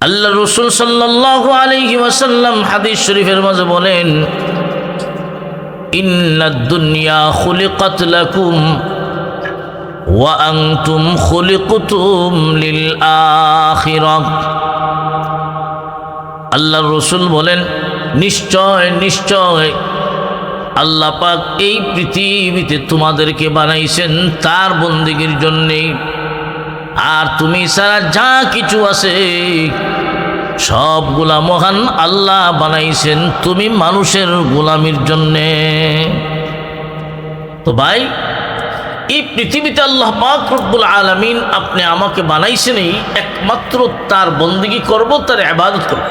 আল্লাহ রাসূল সাল্লাল্লাহু আলাইহি ওয়াসাল্লাম হাদিস শরীফের মাঝে বলেন, ইন্নাদ দুনিয়া খুলিকাত লাকুম ওয়া আনতুম খুলিকতুম লিল আখিরাহ। আল্লাহ রাসূল বলেন, নিশ্চয় নিশ্চয় আল্লাহ পাক এই পৃথিবীতে তোমাদেরকে বানাইছেন তার বন্দেগীর জন্যে, আর তুমি সারা যা কিছু আছে সবগুলা মহান আল্লাহ বানাইছেন তুমি মানুষের গোলামির জন্যে। তো ভাই, এই পৃথিবীতে আল্লাহ পাক রব্বুল আলামিন আপনি আমাকে বানাইছেন এই একমাত্র তার বন্দেগী করব, তার ইবাদত করব।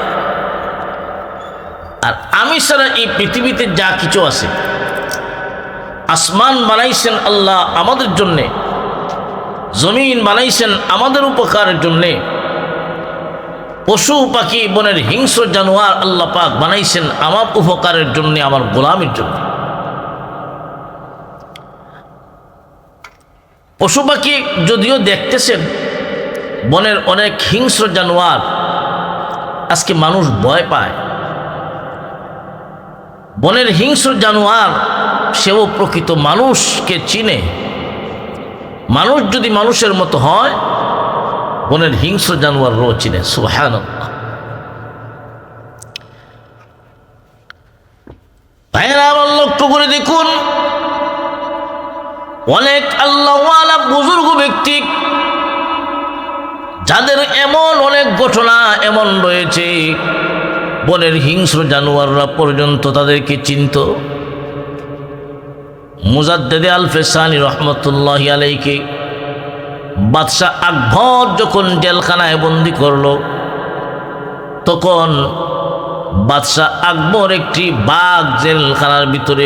আর আমি সারা এই পৃথিবীতে যা কিছু আছে, আসমান বানাইছেন আল্লাহ আমাদের জন্যে, জমিন বানাইছেন আমাদের উপকারের জন্যে, পশু পাখি বনের হিংস্র জানোয়ার আল্লাহ পাক বানাইছেন আমার উপকারের জন্য, আমার গোলামের জন্য। পশু পাখি যদিও দেখতেছেন বনের অনেক হিংস্র জানোয়ার, আজকে মানুষ ভয় পায়। বনের হিংস্র জানোয়ার সেও প্রকৃত মানুষকে চিনে। মানুষ যদি মানুষের মতো হয়, বনের হিংস্র জানোয়ারও চিনে। সুবহানাল্লাহ। ভাইরা আমার লক্ষ্য করে দেখুন, অনেক আল্লাহওয়ালা বুজুর্গ ব্যক্তি যাদের এমন অনেক ঘটনা এমন রয়েছে, বনের হিংস্র জানোয়াররা পর্যন্ত তাদেরকে চিনত। মুজাদ্দেদে আল ফেসানি রহমতুল্লাহি আলাইহি বাদশাহ আকবর যখন জেলখানায় বন্দি করল, তখন বাদশাহ আকবর একটি বাঘ জেলখানার ভিতরে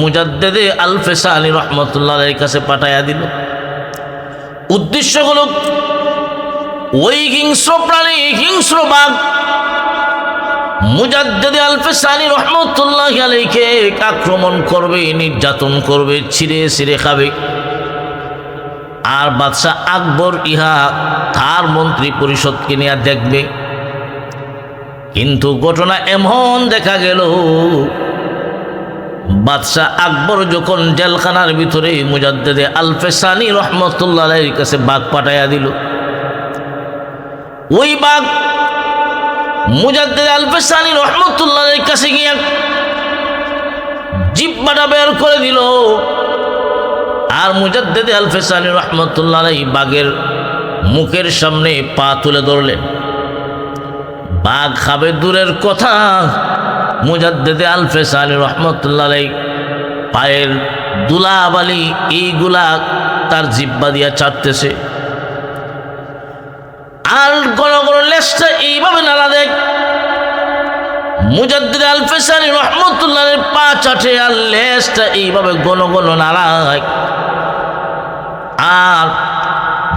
মুজাদ্দেদে আল ফেসানি রহমতুল্লাহ আলাইহির কাছে পাঠাইয়া দিল। উদ্দেশ্য হলো ওই হিংস্র প্রাণী, হিংস্র বাঘ মুজাদ্দেদে আল ফেসানি রহমতুল্লাহি আলাইহিকে আক্রমণ করবে, নির্যাতন করবে, ছিঁড়ে ছিঁড়ে খাবে। আর বাদশাহ আকবর ইহা তার মন্ত্রী পরিষদকে নিয়ে দেখবে। কিন্তু ঘটনা এমন দেখা গেল, বাদশাহ আকবর যখন জেলখানার ভিতরে মুজাদ্দেদে আল ফেসানি রহমতুল্লাহ আলাইহির কাছে বাঘ পাঠাইয়া দিল, ওই বাঘ মুজাদ্দেদ আল ফেসানি রহমতুল্লাহ আলাইহির কাছে গিয়ে জিহ্বাটা বের করে দিল। আর মুজাদ্দেদ আল ফেসানি রহমতুল্লাহ আলাইহি বাঘের মুখের সামনে পা তুলে ধরলেন। বাঘ খাবে দূরের কথা, মুজাদ্দেদ আল ফেসানি রহমতুল্লাহ আলাইহি পায়ের ধুলাবালি এইগুলা তার জিহ্বা দিয়া চাটতেছে। আর গণ গণ লেজটা এইভাবে নাড়া দেখ, মুজাদ্দেদ আল ফেসানি রহমতুল্লাহ আলাইহির পা চাটে আর লেজটা এইভাবে গণ গণ নাড়ায়। আর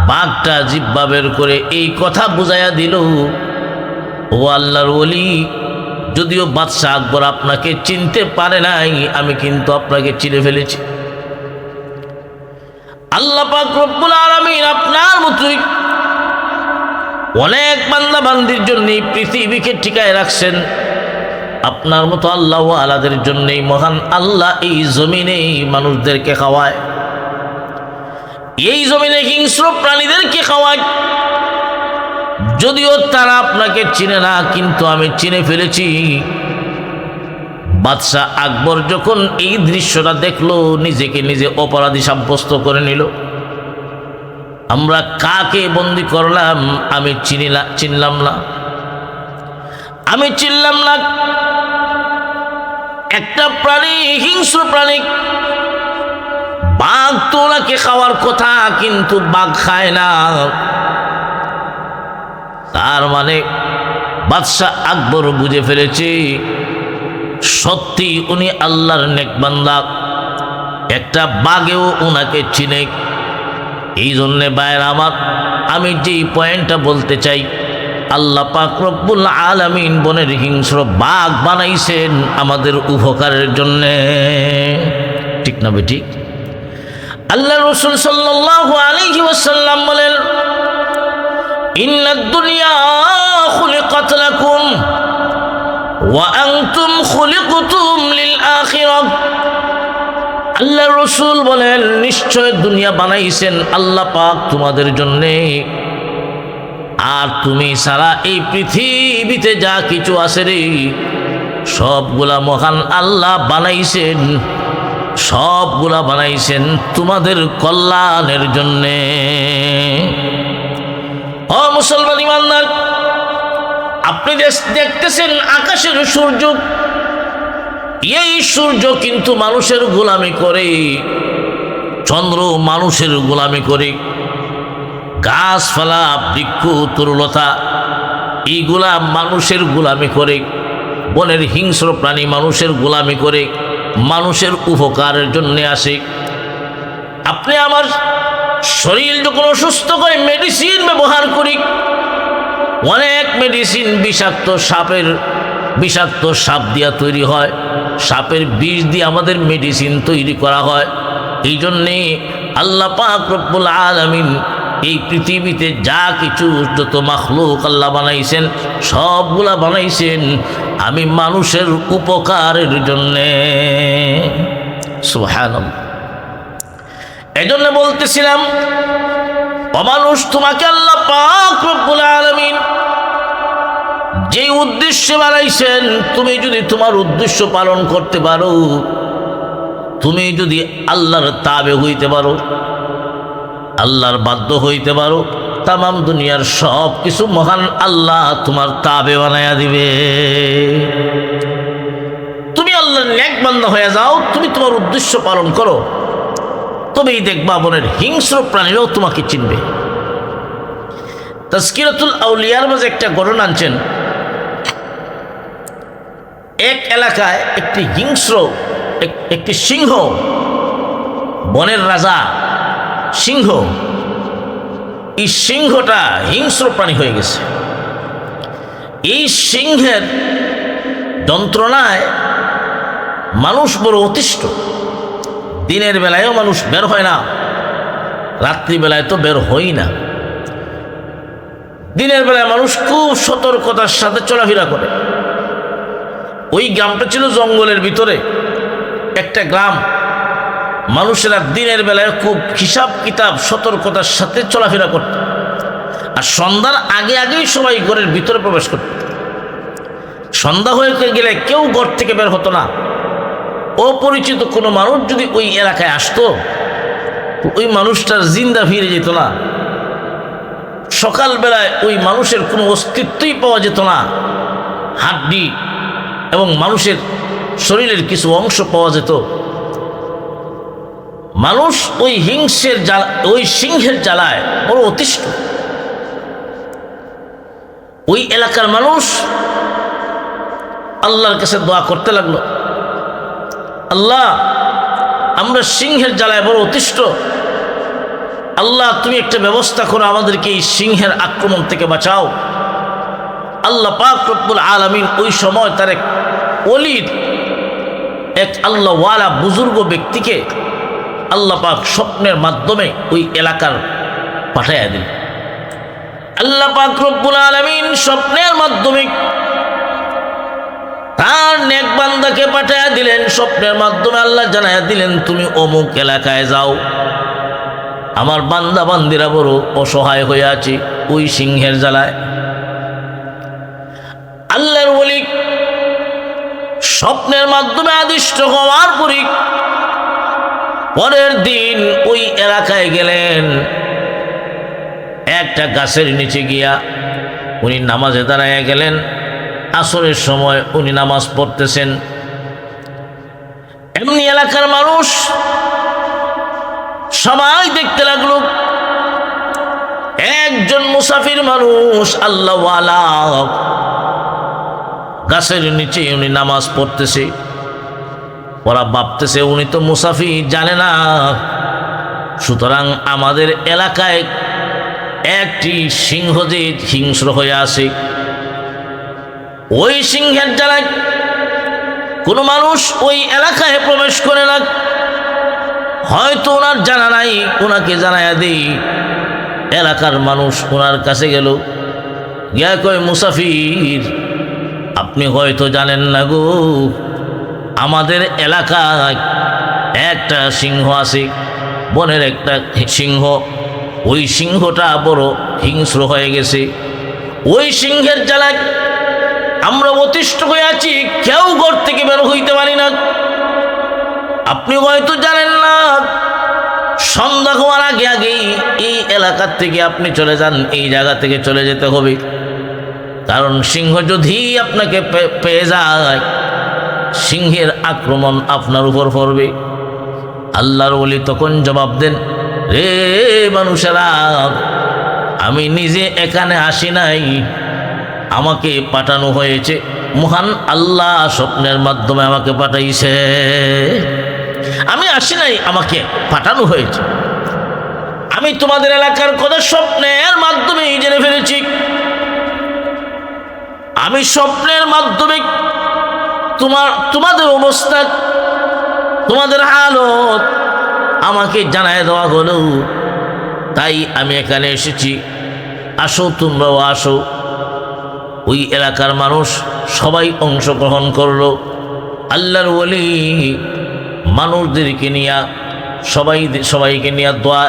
বাঘটা জিহ্বা বের করে এই কথা বুঝাইয়া দিল, ও আল্লাহর ওলি, যদিও বাদশাহ আকবর আপনাকে চিনতে পারে নাই, আমি কিন্তু আপনাকে চিনে ফেলেছি। আল্লাহ পাক রব্বুল আলামিন আপনার মতোই অনেক বান্দা বান্দির জন্য পৃথিবীকে টিকায় রাখছেন। আপনার মতো আল্লাহ আলাদের জন্যই মহান আল্লাহ এই জমিনে মানুষদেরকে খাওয়ায়, এই জমিনে হিংস্র প্রাণীদেরকে খাওয়ায়। যদিও তারা আপনাকে চিনে না, কিন্তু আমি চিনে ফেলেছি। বাদশাহ আকবর যখন এই দৃশ্যটা দেখলো, নিজেকে নিজে অপরাধী সাব্যস্ত করে নিল। আমরা কাকে বন্দি করলাম আমি চিনলাম না, আমি চিনলাম না। একটা প্রাণী, হিংস্র প্রাণী, বাঘ তো ওনাকে খাওয়ার কথা, কিন্তু বাঘ খায় না। তার মানে বাদশাহ আকবর বুঝে ফেলেছে সত্যি উনি আল্লাহর নেক বান্দা, একটা বাঘেও উনাকে চিনে। এই জন্যে ভাইরা আমার, আমি যেই পয়েন্টটা বলতে চাই, আল্লাহ পাক রব্বুল আলামিন বনের হিংস্র বাঘ বানাইছেন আমাদের উপকারের জন্যে। ঠিক না বেঠিক? আল্লাহ রাসূল সাল্লাল্লাহু আলাইহি ওয়াসাল্লাম বলেন, ইন্নাদ দুনিয়া লাকুম ওয়া আনতুম খুলিকতুম লিল আখিরাহ। আল্লাহ রাসূল বলেন, নিশ্চয় দুনিয়া বানাইছেন আল্লাহ পাক তোমাদের জন্যে, আর তুমি সারা এই পৃথিবীতে যা কিছু আছে রে সবগুলা মহান আল্লাহ বানাইছেন, সবগুলা বানাইছেন তোমাদের কল্যাণের জন্যে। ও মুসলমান ইমানদার, আপনি দেখতেছেন আকাশের সূর্য, এই সূর্য কিন্তু মানুষের গোলামি করে, চন্দ্র মানুষের গোলামি করে, গাছপালা বৃক্ষ তরুলতা এইগুলা মানুষের গোলামি করে, বনের হিংস্র প্রাণী মানুষের গোলামি করে, মানুষের উপকারের জন্য আসে। আপনি আমার শরীর যখন অসুস্থ করে মেডিসিন ব্যবহার করি, অনেক মেডিসিন বিষাক্ত সাপ দিয়া তৈরি হয়, সাপের বিষ দিয়ে আমাদের মেডিসিন তৈরি করা হয়। এই জন্যে আল্লাহ পাক রব্বুল আলামিন এই পৃথিবীতে যা কিছু যত মাখলুক আল্লাহ বানাইছেন সবগুলা বানাইছেন আমি মানুষের উপকারের জন্যে। সুবহানাল্লাহ। এজন্য বলতেছিলাম, অমানুষ তোমাকে আল্লাহ পাক রব্বুল আলামিন যে উদ্দেশ্যে বানাইছেন, তুমি যদি তোমার উদ্দেশ্য পালন করতে পারো, তুমি যদি আল্লাহর তাবে হইতে পারো, আল্লাহর বাধ্য হইতে পারো, তামাম দুনিয়ার সব কিছু মহান আল্লাহ তোমার তাবে বানায়া দিবে। তুমি আল্লাহর নেক বান্দা হয়ে যাও, তুমি তোমার উদ্দেশ্য পালন করো, তবেই দেখবা বনের হিংস্র প্রাণীরাও তোমাকে চিনবে। তাজকিরাতুল আউলিয়ার মাঝে একটা ঘটনা আনছেন। এক এলাকায় একটি সিংহ, বনের রাজা সিংহ, এই সিংহটা হিংস্র প্রাণী হয়ে গেছে। এই সিংহের যন্ত্রণায় মানুষ বড় অতিষ্ঠ। দিনের বেলায়ও মানুষ বের হয় না, রাত্রিবেলায় তো বের হই না। দিনের বেলায় মানুষ খুব সতর্কতার সাথে চলাফেরা করে। ওই গ্রামটা ছিল জঙ্গলের ভিতরে একটা গ্রাম। মানুষেরা দিনের বেলায় খুব হিসাব কিতাব সতর্কতার সাথে চলাফেরা করত, আর সন্ধ্যার আগেই সবাই ঘরের ভিতরে প্রবেশ করত। সন্ধ্যা হয়ে গেলে কেউ ঘর থেকে বের হতো না। অপরিচিত কোনো মানুষ যদি ওই এলাকায় আসতো, ওই মানুষটার জিন্দা ফিরে যেত না। সকালবেলায় ওই মানুষের কোনো অস্তিত্বই পাওয়া যেত না। হাড্ডি এবং মানুষের শরীরের কিছু অংশ পাওয়া যেত। মানুষ ওই সিংহের জ্বালায় বড় অতিষ্ঠ। ওই এলাকার মানুষ আল্লাহর কাছে দোয়া করতে লাগলো, আল্লাহ, আমরা সিংহের জ্বালায় বড় অতিষ্ঠ, আল্লাহ তুমি একটা ব্যবস্থা করো, আমাদেরকে এই সিংহের আক্রমণ থেকে বাঁচাও। আল্লাহ পাক রব্বুল আলামিন ওই সময় তার এক ওলির, এক আল্লাহওয়ালা বুজুর্গ ব্যক্তিকে আল্লাহ পাক স্বপ্নের মাধ্যমে ওই এলাকার পাঠাইয়া দিল। আল্লাহ পাক রব্বুল আলামিন স্বপ্নের মাধ্যমে তার নেক বান্দাকে পাঠাইয়া দিলেন। স্বপ্নের মাধ্যমে আল্লাহ জানাইয়া দিলেন, তুমি অমুক এলাকায় যাও, আমার বান্দা বান্দিরা বড় অসহায় হয়ে আছে ওই সিংহের জ্বালায়। আল্লাহর ওলি স্বপ্নের মাধ্যমে আদিষ্ট হওয়ার পরের দিন ওই এলাকায় গেলেন। একটা গাছের নিচে গিয়া উনি নামাজে দাঁড়াইয়া গেলেন। আসরের সময় উনি নামাজ পড়তেছেন। এমনি এলাকার মানুষ সবাই দেখতে লাগলো, একজন মুসাফির মানুষ আল্লাহওয়ালা গাছের নিচে উনি নামাজ পড়তেছে। ওরা ভাবতেছে উনি তো মুসাফির, জানে না, সুতরাং আমাদের এলাকায় একটি সিংহ যে হিংস্র হয়ে আসে, ওই সিংহের জ্বালায় কোনো মানুষ ওই এলাকায় প্রবেশ করে না। হয়তো ওনার জানা নাই, ওনাকে জানাইয়া দেই। এলাকার মানুষ ওনার কাছে গেল, গিয়া কয়, মুসাফির, আপনি হয়তো জানেন না গো, আমাদের এলাকায় একটা সিংহ আছে, বনের একটা সিংহ। ওই সিংহটা বড় হিংস্র হয়ে গেছে। ওই সিংহের জ্বালায় আমরা অতিষ্ঠ হয়ে আছি, কেউ ঘর থেকে বের হইতে পারি না। আপনি হয়তো জানেন না, সন্ধ্যা হওয়ার আগে আগেই এই এলাকার থেকে আপনি চলে যান, এই জায়গা থেকে চলে যেতে হবে, কারণ সিংহ যদি আপনাকে পেয়ে যায়, সিংহের আক্রমণ আপনার উপর পড়বে। আল্লাহর ওলি তখন জবাব দেন, রে মানুষেরা, আমি নিজে এখানে আসি নাই, আমাকে পাঠানো হয়েছে, মহান আল্লাহ স্বপ্নের মাধ্যমে আমাকে পাঠাইছে। আমি আসি নাই, আমাকে পাঠানো হয়েছে। আমি তোমাদের এলাকার কথা স্বপ্নের মাধ্যমে জেনে ফেলেছি। আমি স্বপ্নের মাধ্যমে তোমাদের অবস্থা, তোমাদের হালত আমাকে জানায় দেওয়া হলো, তাই আমি এখানে এসেছি। আসো, তোমরাও আসো। ওই এলাকার মানুষ সবাই অংশগ্রহণ করলো। আল্লাহর ওলি মানুষদেরকে নিয়ে সবাইকে নিয়ে দোয়া,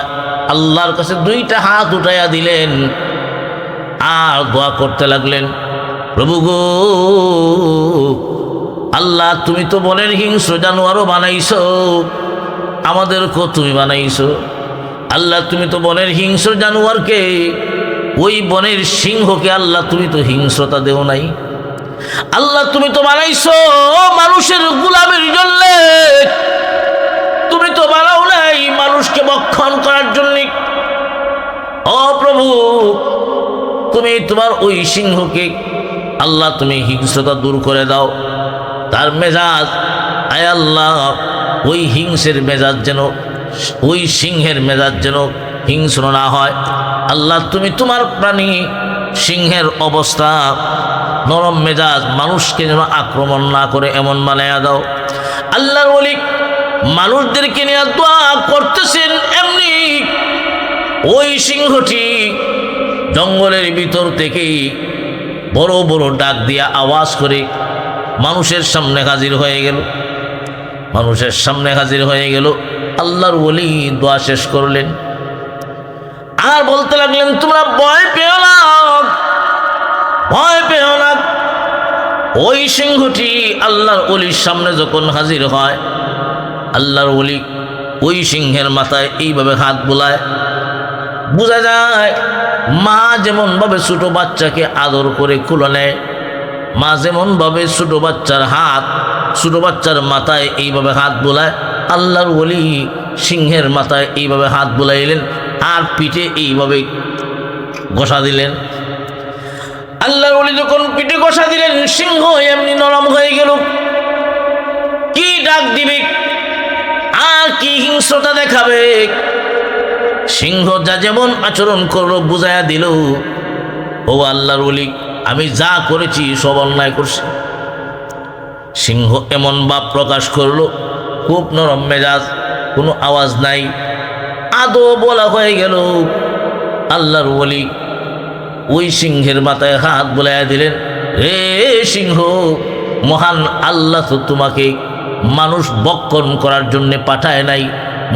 আল্লাহর কাছে দুইটা হাত উঠাইয়া দিলেন আর দোয়া করতে লাগলেন, প্রভু গো আল্লাহ, তুমি তো বনের হিংস্র জানোয়ারও বানাইছো, আমাদেরকেও তুমি বানাইছো। আল্লাহ, তুমি তো বনের হিংস্র জানোয়ারকে, ওই বনের সিংহকে আল্লাহ তুমি তো হিংস্রতা দেও নাই। আল্লাহ, তুমি তো বানাইছো মানুষের গোলামের জন্য, তুমি তো বানাও নাই মানুষকে ভক্ষণ করার জন্য। ও প্রভু, তুমি তোমার ওই সিংহকে আল্লাহ তুমি হিংস্রতা দূর করে দাও, তার মেজাজ, আয় আল্লাহ, ওই হিংসের মেজাজ যেন, ওই সিংহের মেজাজ যেন হিংস্র না হয়। আল্লাহ, তুমি তোমার প্রাণী সিংহের অবস্থা নরম মেজাজ, মানুষকে যেন আক্রমণ না করে এমন বানাইয়া দাও। আল্লাহর ওলি মানুষদেরকে নিয়ে দোয়া করতেছেন, এমনি ওই সিংহটি জঙ্গলের ভিতর থেকে বড় বড় ডাক দিয়া আওয়াজ করে মানুষের সামনে হাজির হয়ে গেল। মানুষের সামনে হাজির হয়ে গেল। আল্লাহর ওলি দোয়া শেষ করলেন আর বলতে লাগলেন, তোমরা ভয় পেও না, ভয় পেও না। ওই সিংহটি আল্লাহর ওলির সামনে যখন হাজির হয়, আল্লাহর ওলি ওই সিংহের মাথায় এইভাবে হাত বুলায়। বোঝা যায় মা যেমন ভাবে ছোট বাচ্চাকে আদর করে কুলে নেয়, মা যেমন ভাবে ছোট বাচ্চার হাত, ছোট বাচ্চার মাথায় এইভাবে হাত বুলায়, আল্লাহর ওলি সিংহের মাথায় এইভাবে হাত বুলাইলেন আর পিঠে এইভাবে ঘষা দিলেন। আল্লাহর ওলি যখন পিঠে ঘষা দিলেন, সিংহ এমনি নরম হয়ে গেল। কি ডাক দিবে আর কি হিংস্রতা দেখাবে, সিংহ যা যেমন আচরণ করলো বুঝাইয়া দিল, ও আল্লাহর ওলি, আমি যা করেছি সব অন্যায় করছি। সিংহ এমন ভাব প্রকাশ করলো, খুব নরম মেজাজ, কোনো আওয়াজ নাই, আদো বলা হয়ে গেল। আল্লাহর ওলি ওই সিংহের মাথায় হাত বুলাইয়া দিলেন, হে সিংহ, মহান আল্লাহ তো তোমাকে মানুষ ভক্ষণ করার জন্য পাঠায় নাই,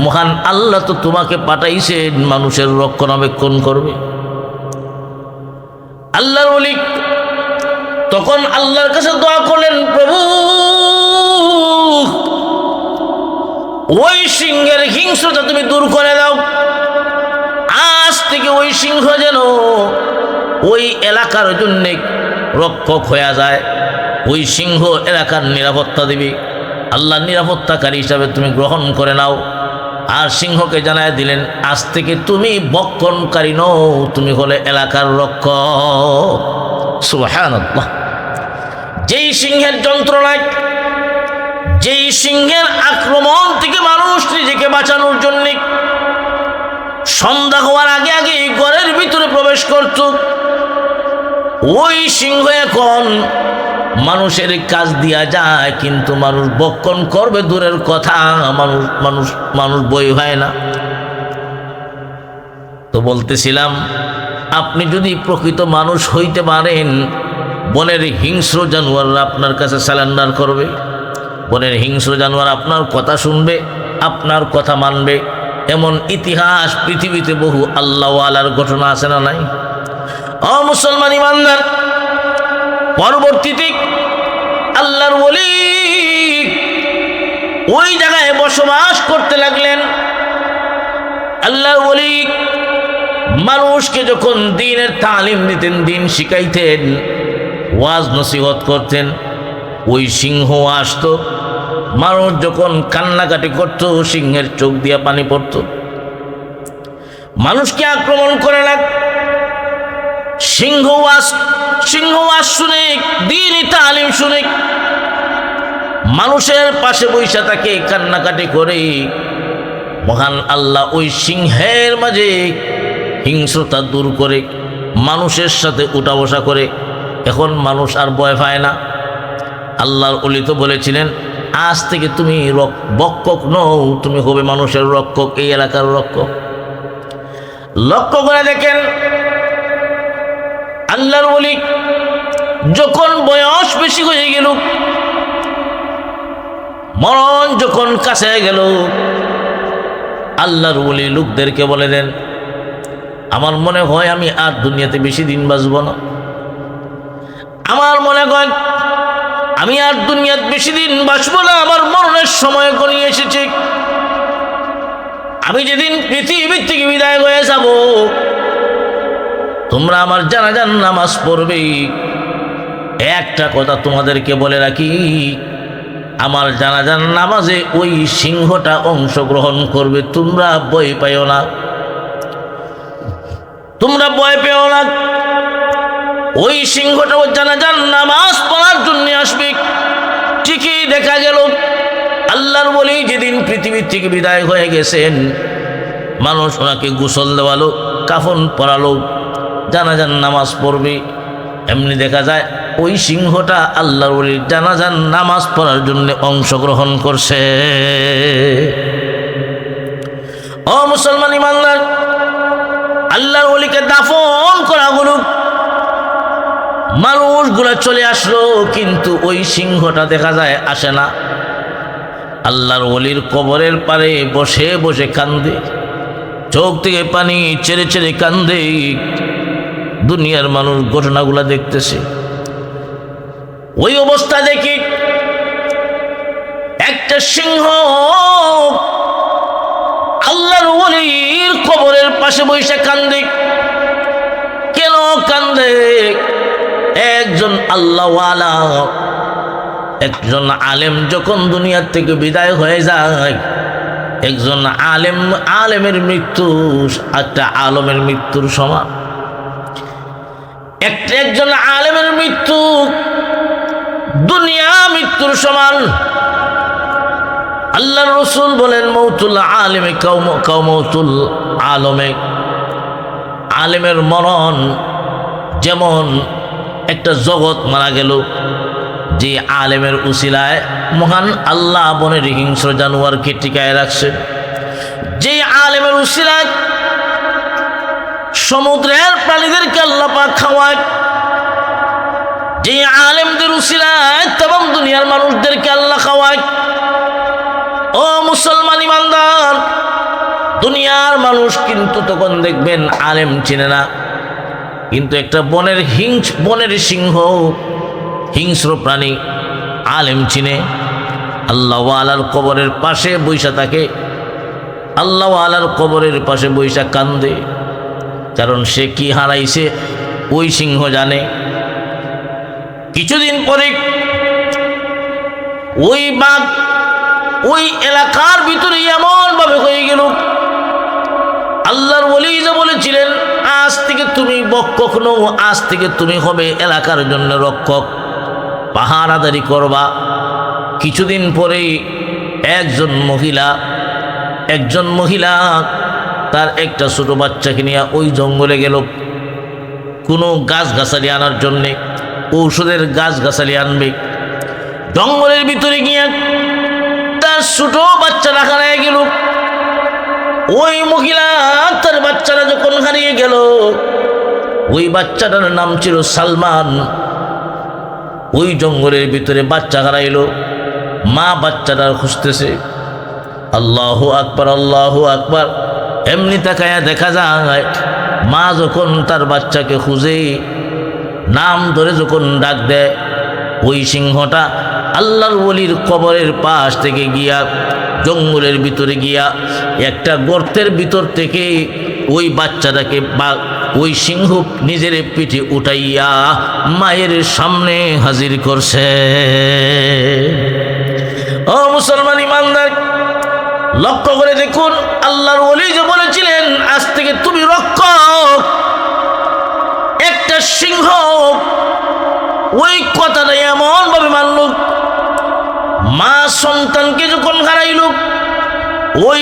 মহান আল্লাহ তো তোমাকে পাঠাইছেন মানুষের রক্ষণাবেক্ষণ করবে। আল্লাহর ওলি তখন আল্লাহর কাছে দোয়া করলেন, প্রভু ওই সিংহের হিংস্রতা তুমি দূর করে দাও। আজ থেকে ওই সিংহ যেন ওই এলাকার জন্য রক্ষক হয়ে যায়, ওই সিংহ এলাকার নিরাপত্তা দিবে। আল্লাহ নিরাপত্তাকারী হিসাবে তুমি গ্রহণ করে নাও। আর সিংহকে জানায় দিলেন, আজ থেকে তুমি ভক্ষণকারী নও, তুমি হলে এলাকার রক্ষক। সুবহানাল্লাহ। যেই সিংহের যন্ত্রণায়, যেই সিংহের আক্রমণ থেকে মানুষ নিজেকে বাঁচানোর জন্য সন্ধ্যা হওয়ার আগে আগে ঘরের ভিতরে প্রবেশ করত, ওই সিংহ এখন মানুষের কাজ দিয়া যায়, কিন্তু মানুষ ভক্ষণ করবে দূরের কথা, মানুষ বই হয় না। তো বলতেছিলাম, আপনি যদি প্রকৃত মানুষ হইতে পারেন, বনের হিংস্র জানোয়াররা আপনার কাছে সারেন্ডার করবে। বনের হিংস্র জানোয়ার আপনার কথা শুনবে, আপনার কথা মানবে। এমন ইতিহাস পৃথিবীতে বহু আল্লাহওয়ালার ঘটনা আছে না নাই? ও মুসলমান ইমানদার, পরবর্তীতে আল্লাহর ওলি ওই জায়গায় বসবাস করতে লাগলেন। আল্লাহর ওলি মানুষকে যখন দ্বীনের তালিম দিতেন, দ্বীন শিখাইতেন, ওয়াজ নসিহত করতেন, ওই সিংহ আসতো। মানুষ যখন কান্নাকাটি করত, সিংহের চোখ দিয়ে পানি পড়ত। মানুষকে আক্রমণ করে না, সিংহ ওয়াজ শুনে, দ্বীনি তালিম শুনে মানুষের পাশে বৈশা থাকে, কান্নাকাটি করে। মহান আল্লাহ ওই সিংহের মাঝে হিংস্রতা দূর করে মানুষের সাথে উঠা বসা করে। এখন মানুষ আর ভয় পায় না। আল্লাহর ওলি তো বলেছিলেন, আজ থেকে তুমি বক্ষক নও, তুমি হবে মানুষের রক্ষক, এই এলাকার রক্ষক। লক্ষ্য করে দেখেন, আল্লাহর ওলি যখন বয়স বেশি হয়ে গেল, মরণ যখন কাছে গেল, আল্লাহর ওলি লোকদেরকে বলে দেন, আমার মনে হয় আমি আর দুনিয়াতে বেশি দিন বাঁচব না। আমার মনে হয় আমি আর দুনিয়াতে বেশি দিন বাঁচব না, আমার মরণের সময় গড়িয়ে এসেছে। আমি যেদিন পৃথিবীর থেকে বিদায় হয়ে যাব, তোমরা আমার জানাজার নামাজ পড়বে। একটা কথা তোমাদেরকে বলে রাখি, আমার জানাজার নামাজে ওই সিংহটা অংশগ্রহণ করবে। তোমরা ভয় পাইও না, তোমরা ভয় পেও না। ওই সিংহটা ওই জানাজার নামাজ পড়ার জন্য আসবে। ঠিকই দেখা গেল, আল্লাহর ওলি যেদিন পৃথিবীর থেকে বিদায় হয়ে গেছেন, মানুষ ওনাকে গোসল দেওয়ালো, কাফন পরালো, জানাজার নামাজ পড়বে। এমনি দেখা যায় ওই সিংহটা আল্লাহর ওলির জানাজার নামাজ পড়ার জন্য অংশগ্রহণ করছে। ও মুসলমান ইমানদার, আল্লাহর ওলিকে দাফন করা হলো, মানুষগুলা চলে আসলো, কিন্তু ওই সিংহটা দেখা যায় আসে না। আল্লাহর ওলির কবরের পারে বসে বসে কান্দে, চোখ থেকে পানি ছেড়ে ছেড়ে কান্দে। দুনিয়ার মানুষ ঘটনাগুলা দেখতেছে। ওই অবস্থা দেখি একটা সিংহ আল্লাহর ওলির কবরের পাশে বসে কান্দে। কেন কান্দে? একজন আল্লাহওয়ালা, একজন আলেম যখন দুনিয়ার থেকে বিদায় হয়ে যায়, একজন আলেমের মৃত্যু একটা আলমের মৃত্যুর সমান। একজন আলেমের মৃত্যু দুনিয়া মৃত্যুর সমান। আল্লাহর রাসূল বলেন, মৌতুল আলেমে কাউমতুল আলমে। আলেমের মরণ যেমন একটা জগৎ মারা গেল, যে আলেমের উসিলায় মহান আল্লাহ বনের হিংস্র জানোয়ারকে টিকায় রাখছে, যে আলেমের উসিলায় সমুদ্রের প্রাণীদেরকে আল্লাহ পাক খাওয়ায়, যে আলেমদের উসিলায় তমাম দুনিয়ার মানুষদেরকে আল্লাহ খাওয়ায়। ও মুসলমান ইমানদার, দুনিয়ার মানুষ কিন্তু তখন দেখবেন আলেম চিনে না, কিন্তু একটা বনের সিংহ, হিংস্র প্রাণী আলেম চিনে। আল্লাহওয়ালার কবরের পাশে বৈশা থাকে, আল্লাহওয়ালার কবরের পাশে বৈশা কান্দে। কারণ সে কি হারাইছে ওই সিংহ জানে। কিছুদিন পরে ওই বাঘ ওই এলাকার ভিতরে এমন ভাবে হয়ে গেল, আল্লাহর ওলি যে বলেছিলেন, আজ থেকে তুমি বক্ষক নও, আজ থেকে তুমি হবে এলাকার জন্য রক্ষক, পাহারাদারি করবা। কিছুদিন পরে একজন মহিলা তার একটা ছোট বাচ্চাকে নিয়ে ওই জঙ্গলে গেল কোনো গাছগাছালি আনার জন্যে, ঔষধের গাছগাছালি আনবে। জঙ্গলের ভিতরে গিয়ে তার ছোট বাচ্চা রাখা গেল। ওই মহিলা তার বাচ্চারা যখন হারিয়ে গেল, ওই বাচ্চাটার নাম ছিল সালমান। ওই জঙ্গলের ভিতরে বাচ্চা হারাইলো, মা বাচ্চাটার খুঁজতেছে। আল্লাহু আকবার, আল্লাহু আকবার। এমনি তাকায়া দেখা যায় মা যখন তার বাচ্চাকে খুঁজে নাম ধরে যখন ডাক দেয়, ওই সিংহটা আল্লাহর ওলির কবরের পাশ থেকে গিয়া জঙ্গলের ভিতরে গিয়া একটা গর্তের ভিতর থেকে ওই বাচ্চাটাকে বা ওই সিংহ নিজের পিঠে উঠাইয়া মায়ের সামনে হাজির করছে। ও মুসলমান ইমানদার, লক্ষ্য করে দেখুন, আল্লাহর ওলি যে বলেছিলেন আজ থেকে তুমি রক্ষক, একটা সিংহ ওই কথাটা এমন ভাবে মানল। মা সন্তানকে যখন হারাইল, ওই